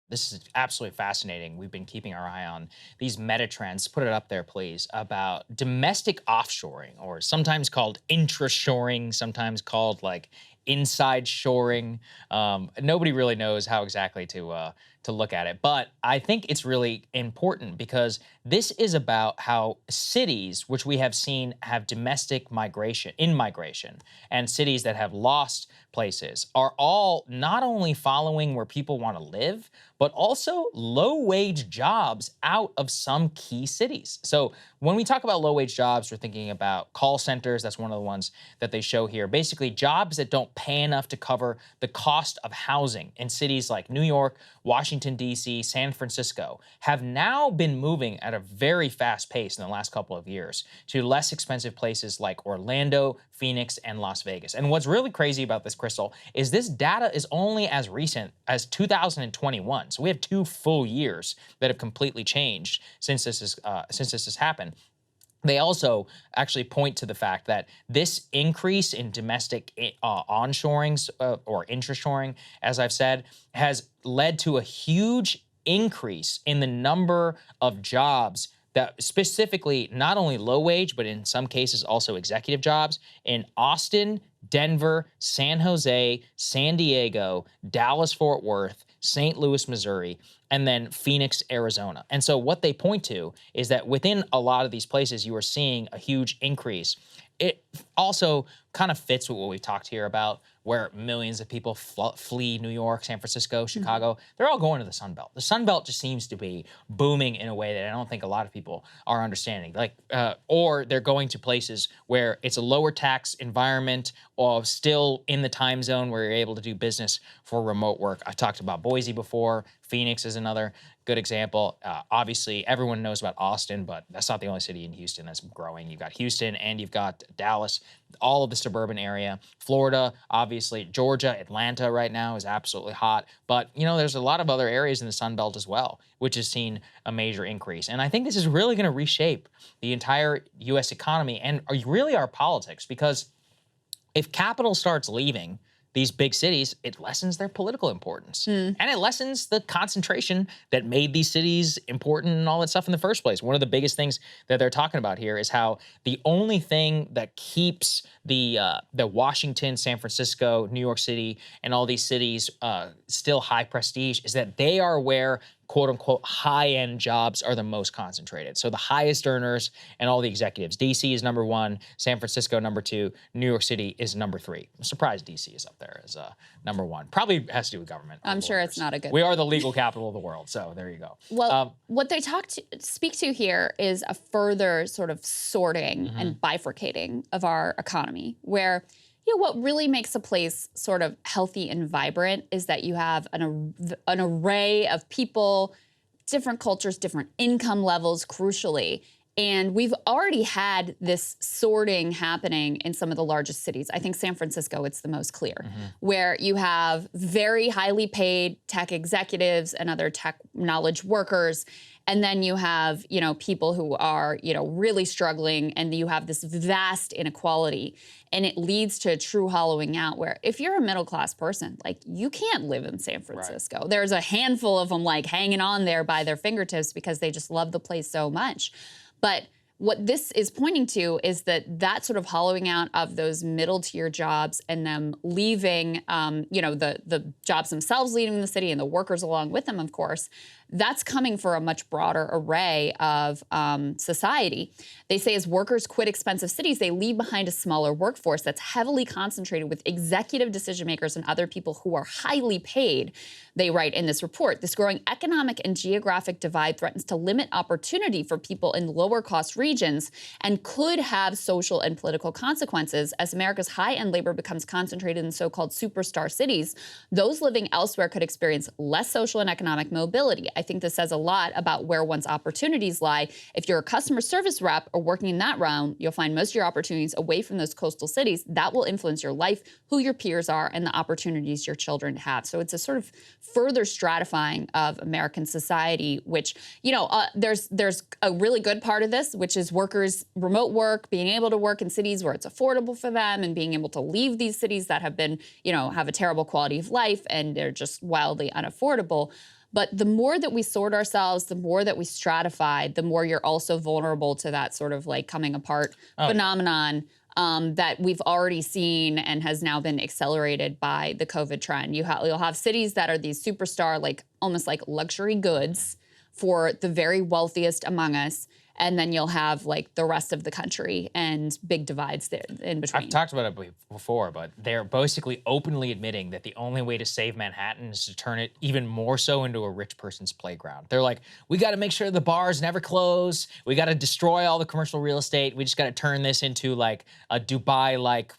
this is absolutely fascinating. We've been keeping our eye on these meta trends. Put it up there, please, about domestic offshoring, or sometimes called intra-shoring, sometimes called like inside shoring. Nobody really knows how exactly to look at it, but I think it's really important because this is about how cities, which we have seen have domestic migration, in migration, and cities that have lost places, are all not only following where people want to live, but also low-wage jobs out of some key cities. So when we talk about low-wage jobs, we're thinking about call centers. That's one of the ones that they show here. Basically, jobs that don't pay enough to cover the cost of housing in cities like New York, Washington, D.C., San Francisco have now been moving at a very fast pace in the last couple of years to less expensive places like Orlando, Phoenix, and Las Vegas. And what's really crazy about this, Krystal, is this data is only as recent as 2021. So we have 2 full years that have completely changed since this has happened. They also actually point to the fact that this increase in domestic onshoring or intrashoring, as I've said, has led to a huge increase in the number of jobs that specifically not only low wage, but in some cases also executive jobs in Austin, Denver, San Jose, San Diego, Dallas, Fort Worth, St. Louis, Missouri, and then Phoenix, Arizona. And so what they point to is that within a lot of these places, you are seeing a huge increase. It also kind of fits with what we've talked here about, where millions of people flee New York, San Francisco, Chicago. They're all going to the Sun Belt. The Sun Belt just seems to be booming in a way that I don't think a lot of people are understanding. Or they're going to places where it's a lower tax environment, or still in the time zone where you're able to do business for remote work. I talked about Boise before. Phoenix is another good example. Obviously, everyone knows about Austin, but that's not the only city in Houston that's growing. You've got Houston and you've got Dallas, all of the suburban area. Florida, obviously, Georgia, Atlanta right now is absolutely hot. But, there's a lot of other areas in the Sun Belt as well, which has seen a major increase. And I think this is really going to reshape the entire U.S. economy and really our politics, because if capital starts leaving these big cities, it lessens their political importance. And it lessens the concentration that made these cities important and all that stuff in the first place. One of the biggest things that they're talking about here is how the only thing that keeps the Washington, San Francisco, New York City, and all these cities still high prestige is that they are where quote unquote high-end jobs are the most concentrated. So the highest earners and all the executives. DC is number 1, San Francisco number 2, New York City is number 3. I'm surprised DC is up there as number 1. Probably has to do with government. I'm sure it's not a good We are the legal capital of the world, so there you go. Well, what they speak to here is a further sort of sorting and bifurcating of our economy, where what really makes a place sort of healthy and vibrant is that you have an array of people, different cultures, different income levels, crucially. And we've already had this sorting happening in some of the largest cities. I think San Francisco, it's the most clear, where you have very highly paid tech executives and other tech knowledge workers. And then you have, people who are, really struggling, and you have this vast inequality. And it leads to a true hollowing out where if you're a middle-class person, you can't live in San Francisco. Right. There's a handful of them, hanging on there by their fingertips because they just love the place so much. But what this is pointing to is that sort of hollowing out of those middle-tier jobs and them leaving, the jobs themselves leaving the city and the workers along with them, of course, that's coming for a much broader array of society. They say as workers quit expensive cities, they leave behind a smaller workforce that's heavily concentrated with executive decision makers and other people who are highly paid. They write in this report, this growing economic and geographic divide threatens to limit opportunity for people in lower cost regions and could have social and political consequences. As America's high-end labor becomes concentrated in so-called superstar cities, those living elsewhere could experience less social and economic mobility. I think this says a lot about where one's opportunities lie. If you're a customer service rep or working in that realm, you'll find most of your opportunities away from those coastal cities. That will influence your life, who your peers are, and the opportunities your children have. So it's a sort of further stratifying of American society, which, there's a really good part of this, which is workers, remote work, being able to work in cities where it's affordable for them and being able to leave these cities that have been, have a terrible quality of life and they're just wildly unaffordable. But the more that we sort ourselves, the more that we stratify, the more you're also vulnerable to that sort of like coming apart phenomenon that we've already seen and has now been accelerated by the COVID trend. You'll have cities that are these superstar, like almost like luxury goods for the very wealthiest among us. And then you'll have like the rest of the country and big divides there in between. I've talked about it before, but they're basically openly admitting that the only way to save Manhattan is to turn it even more so into a rich person's playground. They're like, we got to make sure the bars never close. We got to destroy all the commercial real estate. We just got to turn this into like a Dubai-like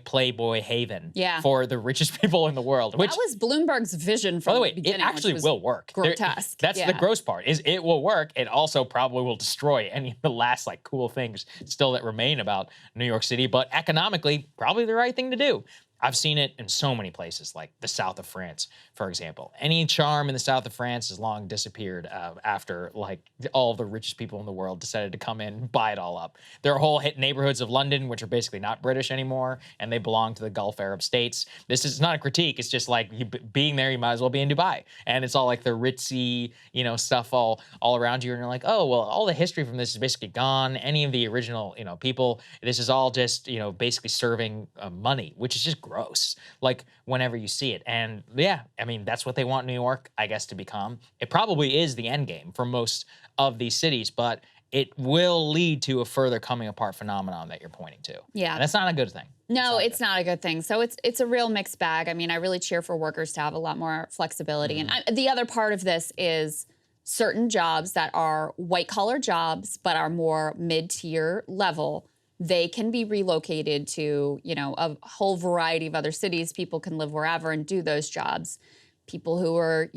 Playboy haven for the richest people in the world. Which, that was Bloomberg's vision from the beginning. By the way, it actually will work. Grotesque. That's the gross part, is it will work. It also probably will destroy any of the last like cool things still that remain about New York City, but economically, probably the right thing to do. I've seen it in so many places, like the south of France, for example. Any charm in the south of France has long disappeared after like all the richest people in the world decided to come in and buy it all up. There are whole hit neighborhoods of London, which are basically not British anymore, and they belong to the Gulf Arab states. This is not a critique. It's just like you being there, you might as well be in Dubai. And it's all like the ritzy, stuff all around you. And you're like, oh, well, all the history from this is basically gone. Any of the original, people, this is all just, basically serving money, which is just gross, like whenever you see it. And yeah, I mean, that's what they want New York, I guess, to become. It probably is the end game for most of these cities, but it will lead to a further coming apart phenomenon that you're pointing to. Yeah. And that's not a good thing. No, it's not a good thing. So it's a real mixed bag. I mean, I really cheer for workers to have a lot more flexibility. And the other part of this is certain jobs that are white collar jobs, but are more mid-tier level. They can be relocated to, a whole variety of other cities. People can live wherever and do those jobs. People who are,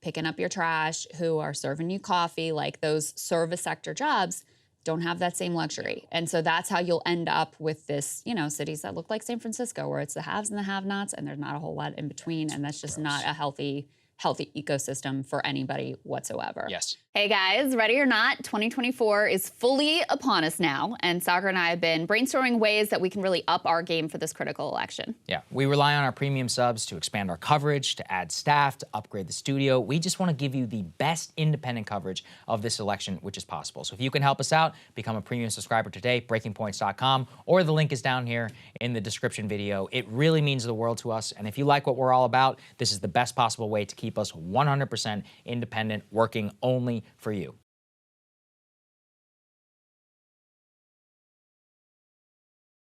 picking up your trash, who are serving you coffee, like those service sector jobs, don't have that same luxury. And so that's how you'll end up with this, cities that look like San Francisco, where it's the haves and the have-nots, and there's not a whole lot in between, and that's just not a healthy ecosystem for anybody whatsoever. Yes. Hey guys, ready or not, 2024 is fully upon us now, and Saagar and I have been brainstorming ways that we can really up our game for this critical election. Yeah, we rely on our premium subs to expand our coverage, to add staff, to upgrade the studio. We just want to give you the best independent coverage of this election, which is possible. So if you can help us out, become a premium subscriber today, breakingpoints.com, or the link is down here in the description video. It really means the world to us, and if you like what we're all about, this is the best possible way to keep us 100% independent, working only for you.